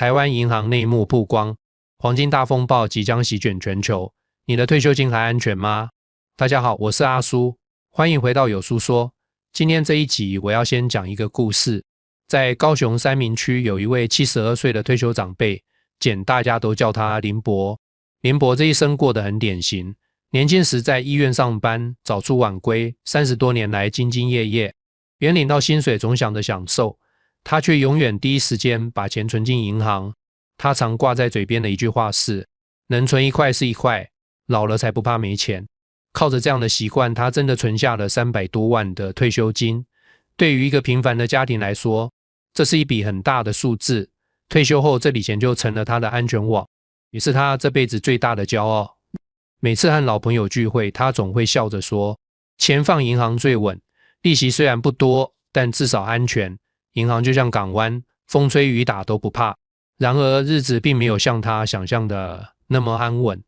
台湾银行内幕曝光，黄金大风暴即将席卷全球，你的退休金还安全吗？大家好，我是阿苏，欢迎回到有书说。今天这一集我要先讲一个故事。在高雄三民区有一位72岁的退休长辈，大家都叫他林伯。林伯这一生过得很典型，年轻时在医院上班，早出晚归，30多年来兢兢业业，原领到薪水总想着享受，他却永远第一时间把钱存进银行。他常挂在嘴边的一句话是，能存一块是一块，老了才不怕没钱。靠着这样的习惯，他真的存下了300多万的退休金。对于一个平凡的家庭来说，这是一笔很大的数字。退休后，这笔钱就成了他的安全网，也是他这辈子最大的骄傲。每次和老朋友聚会，他总会笑着说，钱放银行最稳，利息虽然不多，但至少安全。银行就像港湾，风吹雨打都不怕。然而日子并没有像他想象的那么安稳。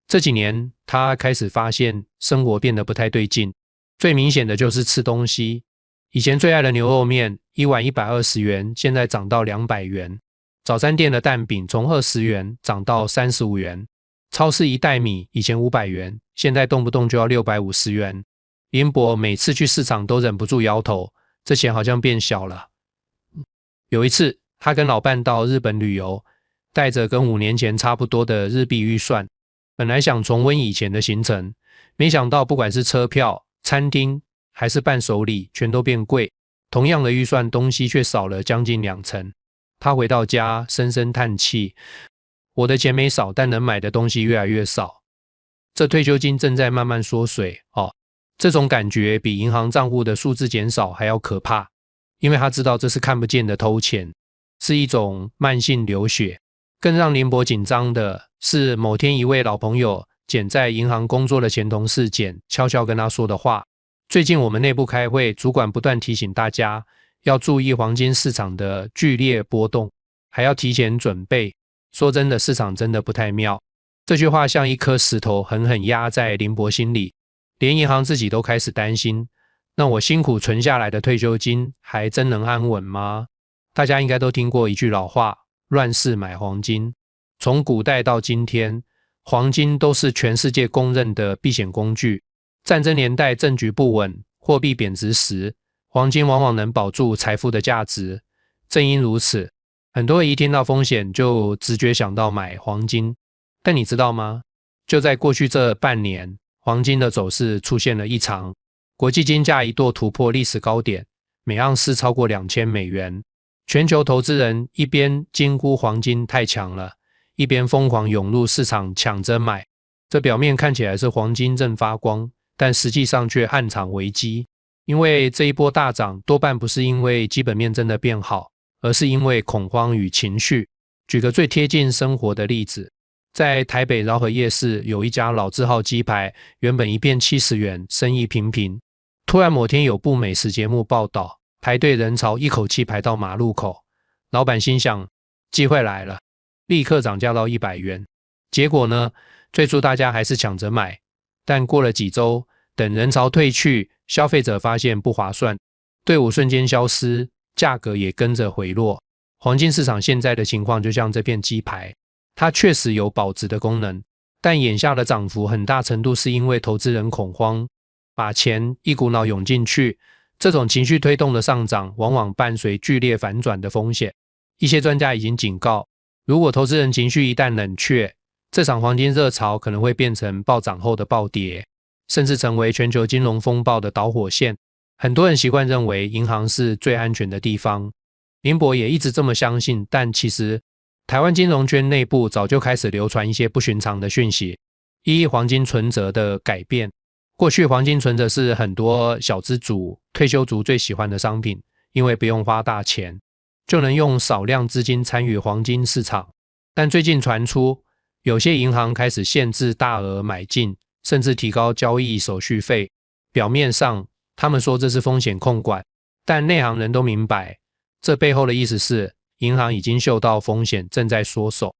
这几年他开始发现生活变得不太对劲，最明显的就是吃东西。以前最爱的牛肉面一碗120元，现在涨到200元。早餐店的蛋饼从20元涨到35元。超市一袋米以前500元，现在动不动就要650元。林伯每次去市场都忍不住摇头，这钱好像变小了。有一次他跟老伴到日本旅游，带着跟5年前差不多的日币预算，本来想重温以前的行程，没想到不管是车票、餐厅还是伴手礼全都变贵，同样的预算东西却少了将近20%。他回到家深深叹气，我的钱没少，但能买的东西越来越少。这退休金正在慢慢缩水这种感觉比银行账户的数字减少还要可怕，因为他知道这是看不见的偷钱，是一种慢性流血。更让林伯紧张的是，某天一位老朋友在银行工作的前同事悄悄跟他说的话。最近我们内部开会，主管不断提醒大家要注意黄金市场的剧烈波动，还要提前准备。说真的，市场真的不太妙。这句话像一颗石头狠狠压在林伯心里，连银行自己都开始担心，那我辛苦存下来的退休金还真能安稳吗？大家应该都听过一句老话，乱世买黄金。从古代到今天，黄金都是全世界公认的避险工具。战争年代政局不稳，货币贬值时，黄金往往能保住财富的价值。正因如此，很多人一听到风险就直觉想到买黄金。但你知道吗？就在过去这半年，黄金的走势出现了异常，国际金价一度突破历史高点，每盎司超过2000美元。全球投资人一边惊呼黄金太强了，一边疯狂涌入市场抢着买。这表面看起来是黄金正发光，但实际上却暗藏危机。因为这一波大涨多半不是因为基本面真的变好，而是因为恐慌与情绪。举个最贴近生活的例子，在台北饶河夜市有一家老字号鸡排，原本一片70元，生意平平。突然某天有部美食节目报道，排队人潮一口气排到马路口，老板心想机会来了，立刻涨价到100元。结果呢，最初大家还是抢着买，但过了几周，等人潮退去，消费者发现不划算，队伍瞬间消失，价格也跟着回落。黄金市场现在的情况就像这片鸡排，它确实有保值的功能，但眼下的涨幅很大程度是因为投资人恐慌，把钱一股脑涌进去。这种情绪推动的上涨往往伴随剧烈反转的风险。一些专家已经警告，如果投资人情绪一旦冷却，这场黄金热潮可能会变成暴涨后的暴跌，甚至成为全球金融风暴的导火线。很多人习惯认为银行是最安全的地方，林伯也一直这么相信，但其实台湾金融圈内部早就开始流传一些不寻常的讯息。黄金存折的改变。过去黄金存折是很多小资族、退休族最喜欢的商品，因为不用花大钱，就能用少量资金参与黄金市场。但最近传出，有些银行开始限制大额买进，甚至提高交易手续费。表面上他们说这是风险控管，但内行人都明白，这背后的意思是银行已经嗅到风险，正在缩手。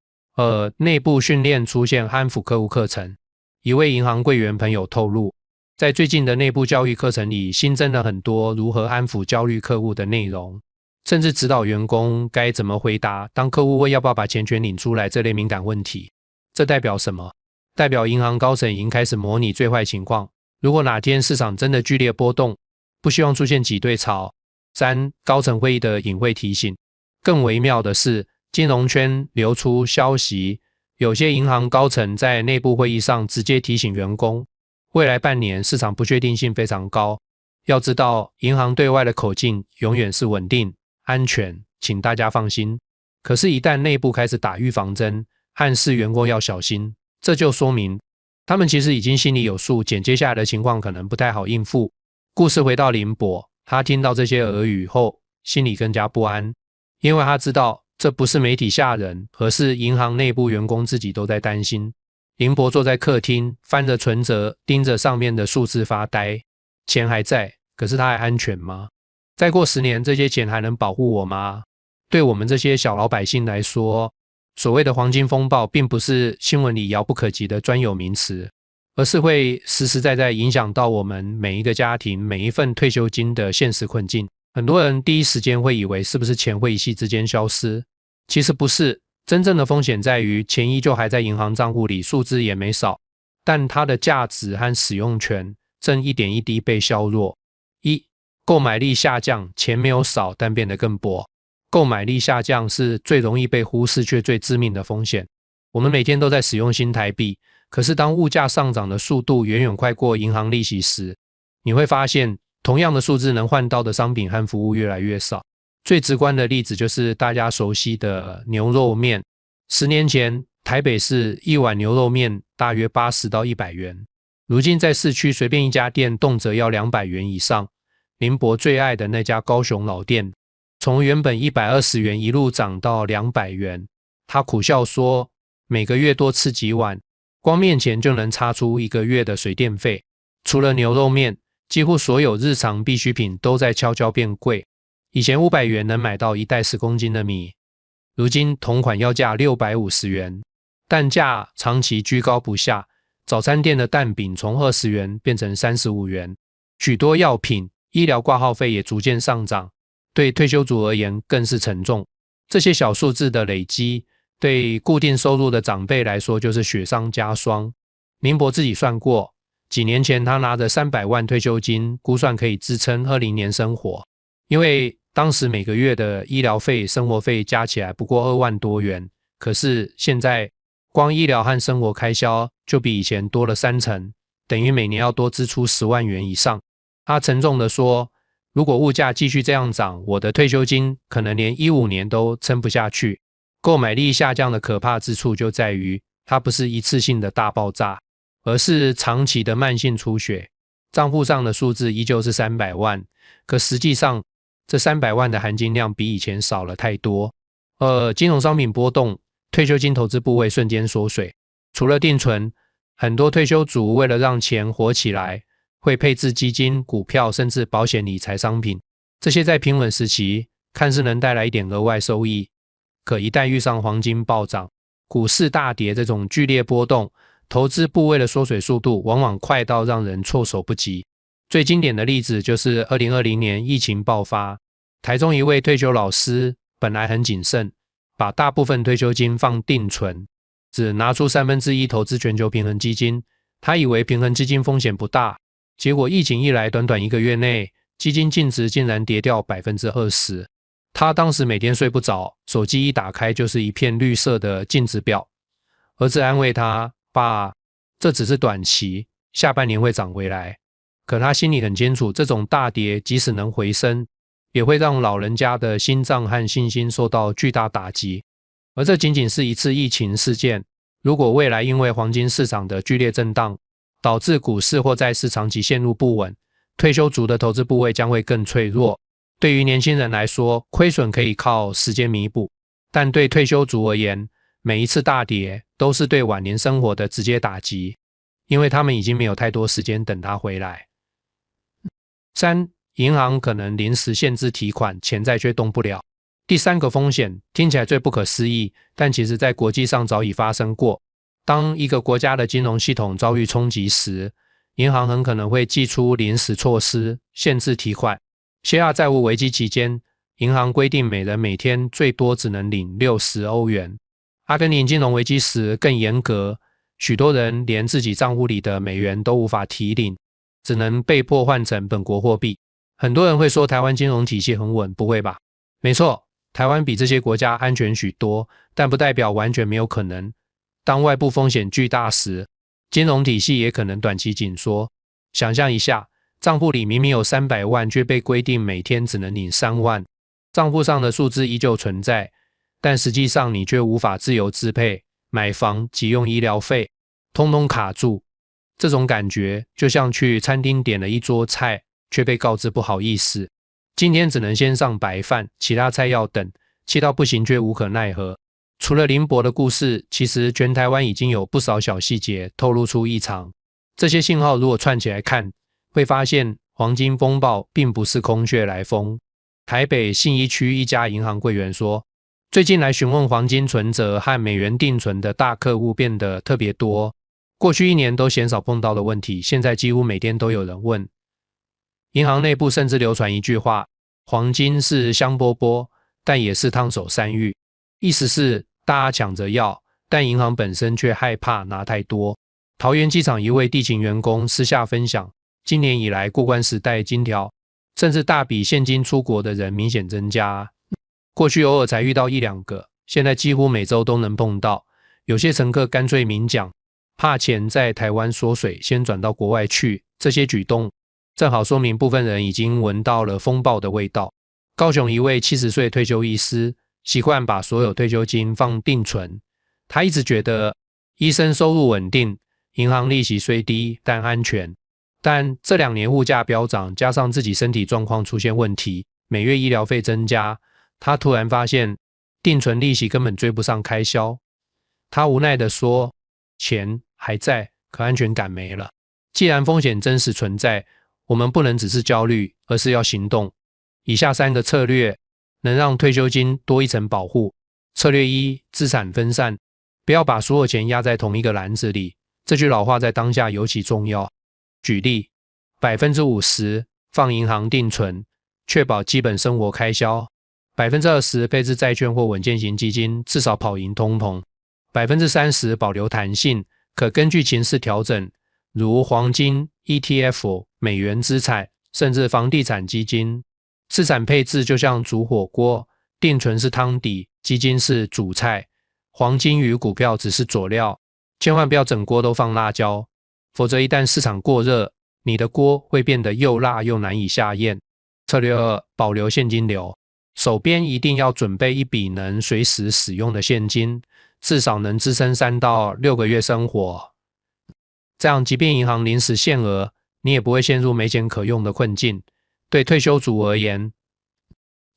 内部训练出现安抚客户课程。一位银行柜员朋友透露，在最近的内部教育课程里，新增了很多如何安抚焦虑客户的内容。甚至指导员工该怎么回答当客户问要不要把钱全领出来这类敏感问题。这代表什么？代表银行高层已经开始模拟最坏情况，如果哪天市场真的剧烈波动，不希望出现挤兑潮。3. 高层会议的隐晦提醒。更微妙的是，金融圈流出消息，有些银行高层在内部会议上直接提醒员工，未来半年市场不确定性非常高，要知道银行对外的口径永远是稳定、安全，请大家放心。可是一旦内部开始打预防针，暗示员工要小心，这就说明他们其实已经心里有数，接下来的情况可能不太好应付。故事回到林伯，他听到这些耳语后，心里更加不安，因为他知道这不是媒体吓人，而是银行内部员工自己都在担心。林伯坐在客厅，翻着存折，盯着上面的数字发呆。钱还在，可是他还安全吗？再过10年，这些钱还能保护我吗？对我们这些小老百姓来说，所谓的黄金风暴并不是新闻里遥不可及的专有名词，而是会实实在在影响到我们每一个家庭、每一份退休金的现实困境。很多人第一时间会以为是不是钱会一夕之间消失，其实不是，真正的风险在于钱依旧还在银行账户里，数字也没少，但它的价值和使用权正一点一滴被削弱。1. 购买力下降，钱没有少，但变得更薄。购买力下降是最容易被忽视却最致命的风险。我们每天都在使用新台币，可是当物价上涨的速度远远快过银行利息时，你会发现同样的数字能换到的商品和服务越来越少。最直观的例子就是大家熟悉的牛肉面。10年前，台北市一碗牛肉面大约80到100元，如今在市区随便一家店动辄要200元以上。林伯最爱的那家高雄老店，从原本120元一路涨到200元。他苦笑说，每个月多吃几碗，光面钱就能擦出1个月的水电费。除了牛肉面，几乎所有日常必需品都在悄悄变贵。以前500元能买到1袋10公斤的米，如今同款要价650元。蛋价长期居高不下，早餐店的蛋饼从20元变成35元。许多药品、医疗挂号费也逐渐上涨，对退休族而言更是沉重。这些小数字的累积，对固定收入的长辈来说就是雪上加霜。林伯自己算过，几年前他拿着300万退休金，估算可以支撑20年生活。因为当时每个月的医疗费、生活费加起来不过2万多元，可是现在光医疗和生活开销就比以前多了30%，等于每年要多支出10万元以上。他沉重地说，如果物价继续这样涨，我的退休金可能连15年都撑不下去。购买力下降的可怕之处就在于，它不是一次性的大爆炸，而是长期的慢性出血。账户上的数字依旧是300万，可实际上这300万的含金量比以前少了太多。金融商品波动，退休金投资部位瞬间缩水。除了定存，很多退休族为了让钱活起来，会配置基金、股票甚至保险理财商品。这些在平稳时期看似能带来一点额外收益，可一旦遇上黄金暴涨、股市大跌这种剧烈波动，投资部位的缩水速度往往快到让人措手不及。最经典的例子就是2020年疫情爆发，台中一位退休老师本来很谨慎，把大部分退休金放定存，只拿出1/3投资全球平衡基金。他以为平衡基金风险不大，结果疫情一来，短短1个月内，基金净值竟然跌掉 20%。他当时每天睡不着，手机一打开就是一片绿色的净值表。儿子安慰他，爸，这只是短期，下半年会涨回来。可他心里很清楚，这种大跌即使能回升，也会让老人家的心脏和信心受到巨大打击。而这仅仅是一次疫情事件，如果未来因为黄金市场的剧烈震荡，导致股市或债市长期陷入不稳，退休族的投资部位将会更脆弱。对于年轻人来说，亏损可以靠时间弥补，但对退休族而言，每一次大跌都是对晚年生活的直接打击，因为他们已经没有太多时间等他回来。3. 银行可能临时限制提款，钱债却动不了。第3个风险听起来最不可思议，但其实在国际上早已发生过。当一个国家的金融系统遭遇冲击时，银行很可能会祭出临时措施，限制提款。希腊债务危机期间，银行规定每人每天最多只能领60欧元。阿根廷金融危机时更严格，许多人连自己账户里的美元都无法提领，只能被迫换成本国货币。很多人会说台湾金融体系很稳，不会吧？没错，台湾比这些国家安全许多，但不代表完全没有可能。当外部风险巨大时，金融体系也可能短期紧缩。想象一下，账户里明明有300万，却被规定每天只能领3万。账户上的数字依旧存在，但实际上你却无法自由支配，买房、急用医疗费，通通卡住。这种感觉就像去餐厅点了一桌菜，却被告知不好意思，今天只能先上白饭，其他菜要等，气到不行却无可奈何。除了林博的故事，其实全台湾已经有不少小细节透露出异常。这些信号如果串起来看，会发现黄金风暴并不是空穴来风。台北信义区一家银行柜员说，最近来询问黄金存折和美元定存的大客户变得特别多，过去1年都鲜少碰到的问题，现在几乎每天都有人问。银行内部甚至流传一句话，黄金是香饽饽，但也是烫手山芋，意思是大家抢着要，但银行本身却害怕拿太多。桃园机场一位地勤员工私下分享，今年以来过关时带金条，甚至大笔现金出国的人明显增加。过去偶尔才遇到1-2个，现在几乎每周都能碰到。有些乘客干脆明讲，怕钱在台湾缩水，先转到国外去。这些举动正好说明部分人已经闻到了风暴的味道。高雄一位70岁退休医师习惯把所有退休金放定存，他一直觉得医生收入稳定，银行利息虽低但安全。但这2年物价飙涨，加上自己身体状况出现问题，每月医疗费增加，他突然发现定存利息根本追不上开销。他无奈地说，钱还在，可安全感没了。既然风险真实存在，我们不能只是焦虑，而是要行动。以下3个策略能让退休金多一层保护。策略1，资产分散，不要把所有钱压在同一个篮子里，这句老话在当下尤其重要。举例 50% 放银行定存，确保基本生活开销， 20% 配置债券或稳健型基金，至少跑赢通膨， 30% 保留弹性，可根据情势调整，如黄金、ETF、美元资产，甚至房地产基金。资产配置就像煮火锅，定存是汤底，基金是主菜，黄金与股票只是佐料，千万不要整锅都放辣椒，否则一旦市场过热，你的锅会变得又辣又难以下咽。策略2，保留现金流，手边一定要准备一笔能随时使用的现金，至少能支撑3到6个月生活。这样即便银行临时限额，你也不会陷入没钱可用的困境。对退休族而言，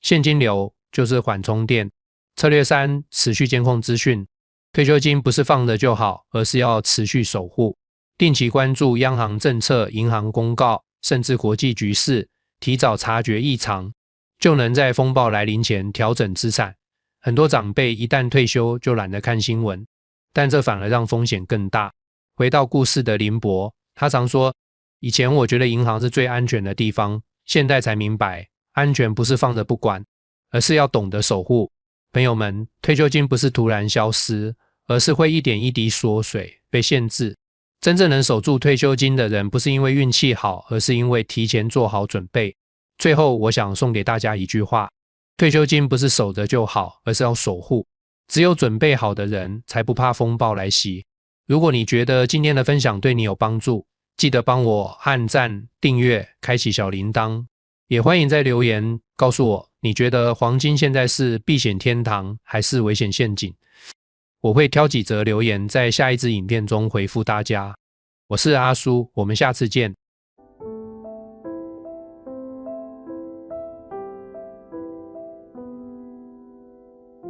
现金流就是缓冲垫。策略3，持续监控资讯，退休金不是放着就好，而是要持续守护。定期关注央行政策、银行公告，甚至国际局势，提早察觉异常，就能在风暴来临前调整资产。很多长辈一旦退休就懒得看新闻，但这反而让风险更大。回到故事的林博，他常说，以前我觉得银行是最安全的地方，现在才明白，安全不是放着不管，而是要懂得守护。朋友们，退休金不是突然消失，而是会一点一滴缩水，被限制。真正能守住退休金的人，不是因为运气好，而是因为提前做好准备。最后，我想送给大家一句话，退休金不是守着就好，而是要守护。只有准备好的人，才不怕风暴来袭。如果你觉得今天的分享对你有帮助，记得帮我按赞、订阅、开启小铃铛。也欢迎在留言告诉我，你觉得黄金现在是避险天堂还是危险陷阱？我会挑几则留言在下一支影片中回复大家。我是阿叔，我们下次见。